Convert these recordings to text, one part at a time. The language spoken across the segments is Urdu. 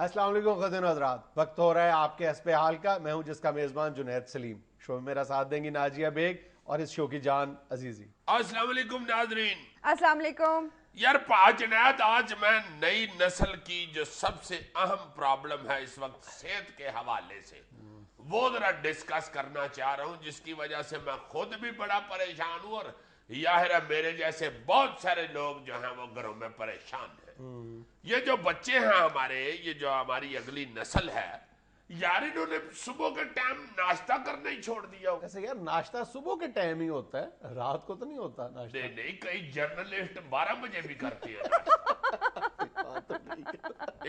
السلام علیکم خاتون حضرات، وقت ہو رہا ہے آپ کے حسب حال کا. میں ہوں جس کا میزبان جنید سلیم. شو میں میرا ساتھ دیں گی ناجیہ بیگ اور اس شو کی جان عزیزی. السلام علیکم ناظرین. السلام علیکم. یار جنید آج میں نئی نسل کی جو سب سے اہم پرابلم ہے اس وقت صحت کے حوالے سے وہ ذرا ڈسکس کرنا چاہ رہا ہوں، جس کی وجہ سے میں خود بھی بڑا پریشان ہوں اور ظاہر ہے میرے جیسے بہت سارے لوگ جو ہیں وہ گھروں میں پریشان ہیں. یہ جو بچے ہیں ہمارے، یہ جو ہماری اگلی نسل ہے یار، انہوں نے صبح کے ٹائم ناشتہ کرنا ہی چھوڑ دیا ہو. ایسے یار ناشتہ صبح کے ٹائم ہی ہوتا ہے، رات کو تو نہیں ہوتا ناشتہ. نہیں، کئی جرنلسٹ 12 بجے بھی کرتے ہیں.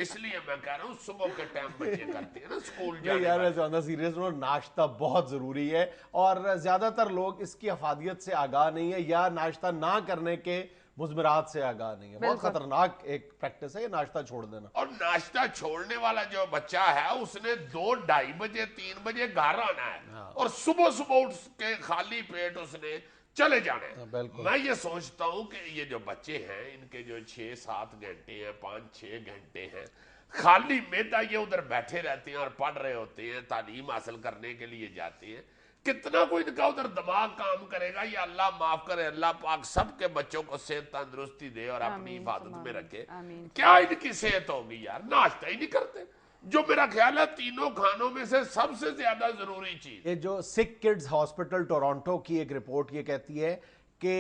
اس لیے میں کہہ رہا ہوں صبح کے ٹائم بچے کرتے ہیں نا اسکول جانے. یار میں زیادہ سیریس ہوں، ناشتہ بہت ضروری ہے اور زیادہ تر لوگ اس کی افادیت سے آگاہ نہیں ہے یا ناشتہ نہ کرنے کے مضمرات سے آگاہ نہیں ہے. بہت خطرناک ایک پریکٹس ہے یہ ناشتہ چھوڑ دینا. اور ناشتہ چھوڑنے والا جو بچہ ہے اس نے 2, 2:30 بجے 3 بجے گھر آنا ہے اور صبح صبح اٹھ کے خالی پیٹ اس نے چلے جانا ہے. میں یہ سوچتا ہوں کہ یہ جو بچے ہیں ان کے جو 6-7 گھنٹے ہیں، 5-6 گھنٹے ہیں خالی میدا، یہ ادھر بیٹھے رہتے ہیں اور پڑھ رہے ہوتے ہیں، تعلیم حاصل کرنے کے لیے جاتے ہیں. کتنا کوئی ان کا ادھر دماغ کام کرے گا. یا اللہ معاف کرے، اللہ پاک سب کے بچوں کو صحت تندرستی دے اور اپنی حفاظت میں رکھے. کیا ان کی صحت ہوگی یار؟ ناشتہ ہی نہیں کرتے، جو میرا خیال ہے تینوں کھانوں میں سے سب سے زیادہ ضروری چیز. یہ جو سک کڈز ہاسپٹل ٹورانٹو کی ایک رپورٹ یہ کہتی ہے کہ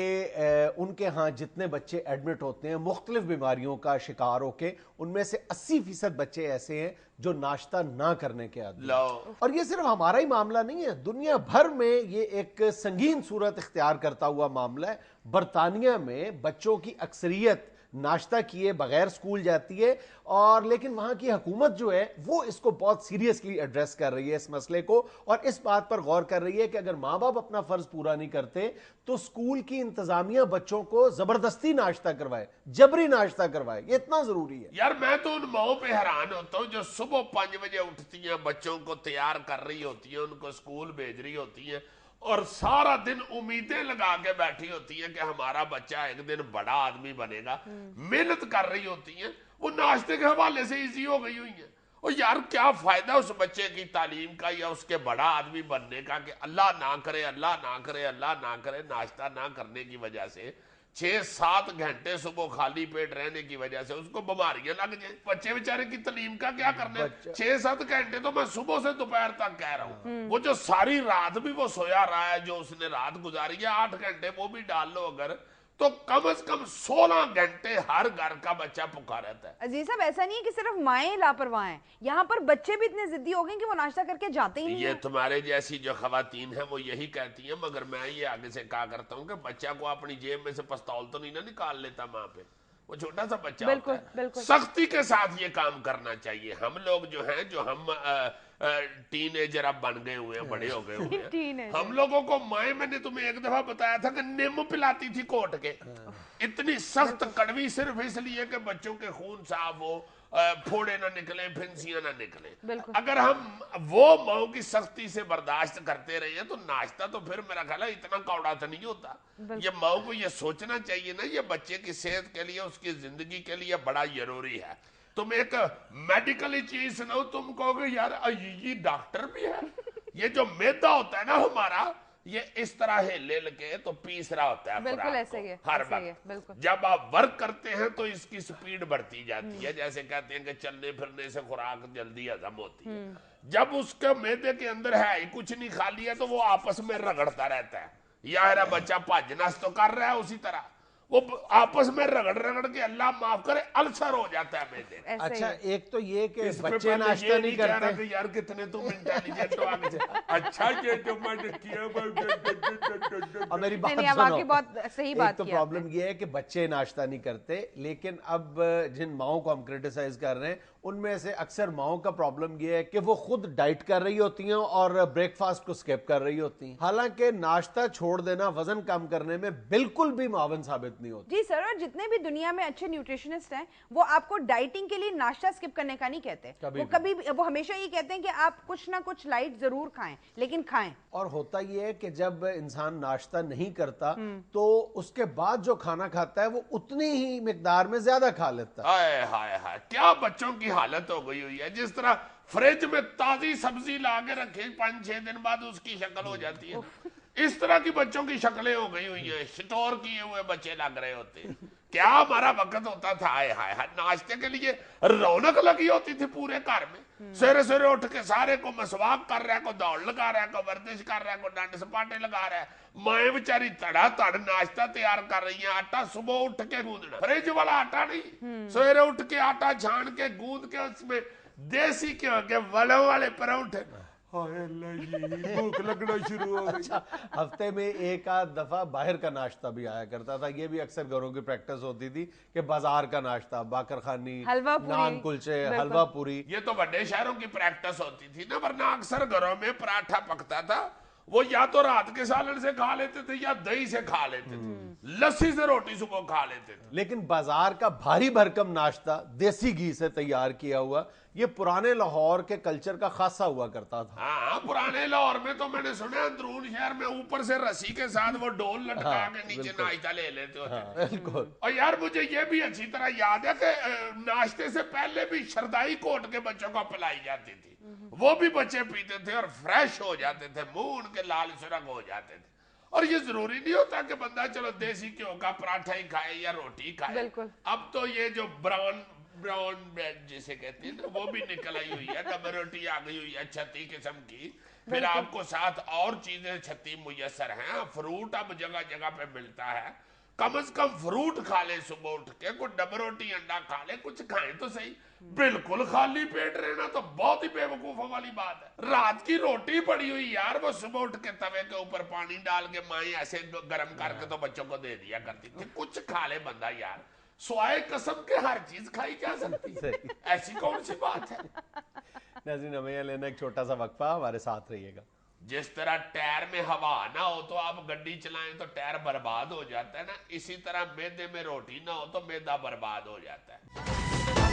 ان کے ہاں جتنے بچے ایڈمٹ ہوتے ہیں مختلف بیماریوں کا شکار ہو کے، ان میں سے 80% بچے ایسے ہیں جو ناشتہ نہ کرنے کے عادی ہیں. اور یہ صرف ہمارا ہی معاملہ نہیں ہے، دنیا بھر میں یہ ایک سنگین صورت اختیار کرتا ہوا معاملہ ہے. برطانیہ میں بچوں کی اکثریت ناشتہ کیے بغیر سکول جاتی ہے، اور لیکن وہاں کی حکومت جو ہے وہ اس کو بہت سیریسلی ایڈریس کر رہی ہے اس مسئلے کو، اور اس بات پر غور کر رہی ہے کہ اگر ماں باپ اپنا فرض پورا نہیں کرتے تو سکول کی انتظامیہ بچوں کو زبردستی ناشتہ کروائے، جبری ناشتہ کروائے. یہ اتنا ضروری ہے. یار میں تو ان ماؤں پہ حیران ہوتا ہوں جو صبح 5 بجے اٹھتی ہیں، بچوں کو تیار کر رہی ہوتی ہیں، ان کو سکول بھیج رہی ہوتی ہیں اور سارا دن امیدیں لگا کے بیٹھی ہوتی ہیں کہ ہمارا بچہ ایک دن بڑا آدمی بنے گا. محنت کر رہی ہوتی ہیں، وہ ناشتے کے حوالے سے ایزی ہو گئی ہوئی ہیں. اور یار کیا فائدہ اس بچے کی تعلیم کا یا اس کے بڑا آدمی بننے کا کہ اللہ نہ کرے، اللہ نہ کرے، اللہ نہ کرے، ناشتہ نہ کرنے کی وجہ سے 6-7 گھنٹے صبح خالی پیٹ رہنے کی وجہ سے اس کو بیماریاں لگ جائیں. بچے بیچارے کی تعلیم کا کیا کرنا ہے؟ 6-7 گھنٹے تو میں صبح سے دوپہر تک کہہ رہا ہوں. وہ جو ساری رات بھی وہ سویا رہا ہے، جو اس نے رات گزاری ہے 8 گھنٹے وہ بھی ڈال لو اگر، تو کم از کم 16 گھنٹے ہر گھر کا بچہ بھوکا رہتا ہے. عزیز صاحب ایسا نہیں ہے کہ صرف مائیں لاپرواہ ہیں، یہاں پر بچے بھی اتنے ضدی ہو گئے کہ وہ ناشتہ کر کے جاتے ہی نہیں. یہ تمہارے جیسی جو خواتین ہیں وہ یہی کہتی ہیں، مگر میں یہ آگے سے کہا کرتا ہوں کہ بچہ کو اپنی جیب میں سے پستول تو نہیں نہ نکال لیتا ماں پہ، وہ چھوٹا سا بچہ ہوتا ہے. سختی کے ساتھ یہ کام کرنا چاہیے. ہم لوگ جو ہیں، جو ہم ٹین ایجر اب بن گئے ہوئے ہیں، بڑے ہو گئے ہوئے ہیں، ہم لوگوں کو مائیں، میں نے تمہیں ایک دفعہ بتایا تھا کہ نیمو پلاتی تھی کوٹ کے، اتنی سخت کڑوی، صرف اس لیے کہ بچوں کے خون صاف ہو، پھوڑے نہ نکلیں، پھنسیاں نہ نکلیں. اگر ہم وہ ماؤں کی سختی سے برداشت کرتے رہے ہیں تو ناشتہ تو پھر میرا خیال ہے اتنا کوڑا تو نہیں ہوتا. یہ ماؤں کو یہ سوچنا چاہیے نا، یہ بچے کی صحت کے لیے، اس کی زندگی کے لیے بڑا ضروری ہے. تم ایک میڈیکلی چیز سنو، تم کہو گے یار یہ ڈاکٹر بھی ہے. یہ جو میدا ہوتا ہے نا ہمارا، یہ اس طرح ہل کے تو پیس رہا ہوتا ہے خوراک کو ہر وقت. جب آپ ورک کرتے ہیں تو اس کی سپیڈ بڑھتی جاتی ہے، جیسے کہتے ہیں کہ چلنے پھرنے سے خوراک جلدی ہضم ہوتی ہے. جب اس کے میدے کے اندر ہے ہی کچھ نہیں، خالی ہے، تو وہ آپس میں رگڑتا رہتا ہے. یار بچہ بھج نس تو کر رہا ہے، اسی طرح وہ آپس میں رگڑ کے اللہ معاف کرے السر ہو جاتا ہے میدے. اچھا ایک تو یہ کہ بچے ناشتہ نہیں کرتے کہ یار کتنے تم انٹیلیجنٹ ہو آگے سے. اچھا یہ جو میں نے کیا اب میری بات سنو. ایک تو پرابلم یہ ہے کہ بچے ناشتہ نہیں کرتے، لیکن اب جن ماؤں کو ہم کرٹیسائز کر رہے ہیں ان میں سے اکثر ماؤں کا پرابلم یہ ہے کہ وہ خود ڈائٹ کر رہی ہوتی ہیں اور بریک فاسٹ کو سکپ کر رہی ہوتی ہیں، حالانکہ ناشتہ چھوڑ دینا وزن کم کرنے میں بالکل بھی معاون ثابت نہیں ہوتا. جی سر، اور جتنے بھی دنیا میں اچھے نیوٹریشنسٹ ہیں وہ آپ کو ڈائٹنگ کے لیے ناشتہ سکپ کرنے کا نہیں کہتے. وہ ہمیشہ یہ کہتے ہیں کہ آپ کچھ نہ کچھ لائٹ ضرور کھائیں، لیکن کھائیں. اور ہوتا یہ ہے کہ جب انسان ناشتہ نہیں کرتا تو اس کے بعد جو کھانا کھاتا ہے وہ اتنی ہی مقدار میں زیادہ کھا لیتا ہے. ہائے ہائے ہائے، کیا بچوں کی حالت ہو گئی ہوئی ہے. جس طرح فریج میں تازی سبزی لا کے رکھے 5-6 دن بعد اس کی شکل ہو جاتی ہے, اس طرح کی بچوں کی شکلیں ہو گئی ہوئی ہیں, سٹور کیے ہوئے بچے لگ رہے ہوتے ہیں. کیا ہمارا وقت ہوتا تھا, ہائے ناشتے کے لیے رونق لگی ہوتی تھی پورے گھر میں. سویرے سویرے اٹھ کے سارے کو مسواک کر رہا ہے, کو دوڑ لگا رہا ہے, کو ورزش کر رہا ہے, کو ڈنڈ سپاٹے لگا رہا ہے. مائیں بیچاری تڑا تڑ ناشتہ تیار کر رہی ہیں, آٹا صبح اٹھ کے گوندنا, فریج والا آٹا نہیں, سویرے اٹھ کے آٹا چھان کے گوند کے اس میں دیسی گھیو کے وڑوں والے پراٹھے. بھوک لگنا شروع ہو گئی. ہفتے میں ایک آدھ دفعہ باہر کا ناشتہ بھی آیا کرتا تھا, یہ بھی اکثر گھروں کی پریکٹس ہوتی تھی کہ بازار کا ناشتہ, باقر خانی, نان کلچے, حلوہ پوری. یہ تو بڑے شہروں کی پریکٹس ہوتی تھی نا, ورنہ اکثر گھروں میں پراٹھا پکتا تھا, وہ یا تو رات کے سالن سے کھا لیتے تھے یا دہی سے کھا لیتے تھے, لسی سے روٹی صبح کھا لیتے تھے. لیکن بازار کا بھاری بھرکم ناشتہ دیسی گھی سے تیار کیا ہوا, یہ پرانے لاہور کے کلچر کا خاصہ ہوا کرتا تھا. ہاں, پرانے لاہور میں تو میں نے سنا اندرون شہر میں اوپر سے رسی کے ساتھ وہ ڈول لٹکا کے نیچے ناشتہ لے لیتے ہوتے. بالکل. اور یار مجھے یہ بھی اچھی طرح یاد ہے کہ ناشتے سے پہلے بھی شردائی کوٹ کے بچوں کو پلائی جاتی تھی, وہ بھی بچے پیتے تھے اور فریش ہو جاتے تھے, منہ ان کے لال سرخ ہو جاتے تھے. اور یہ ضروری نہیں ہوتا کہ بندہ چلو دیسی گھیو کا پراٹھا ہی کھائے یا روٹی کھائے. اب تو یہ جو براؤن بریڈ جسے کہتے ہیں وہ بھی نکل آئی ہوئی ہے, ڈبل روٹی آ گئی ہوئی ہے 36 قسم کی, پھر آپ کو ساتھ اور چیزیں 36 میسر ہیں. فروٹ اب جگہ جگہ پہ ملتا ہے, کم از کم فروٹ کھا لے صبح اٹھ کے, کوئی ڈبل روٹی انڈا کھا لے, کچھ کھائیں تو صحیح. بالکل خالی پیٹ رہنا تو بہت ہی بے وقوفوں والی بات ہے. رات کی روٹی پڑی ہوئی یار, وہ صبح اٹھ کے توے کے اوپر پانی ڈال کے مائیں ایسے گرم کر کے تو بچوں کو دے دیا کرتی تھی. کچھ کھا لے بندہ یار, سوائے قسم کے ہر چیز کھائی جا سکتی ہے, ایسی کون سی بات ہے. ناظرین ہمیں لینا ایک چھوٹا سا وقفہ, ہمارے ساتھ رہیے گا. جس طرح ٹائر میں ہوا نہ ہو تو آپ گڈی چلائیں تو ٹائر برباد ہو جاتا ہے نا, اسی طرح میدے میں روٹی نہ ہو تو میدا برباد ہو جاتا ہے.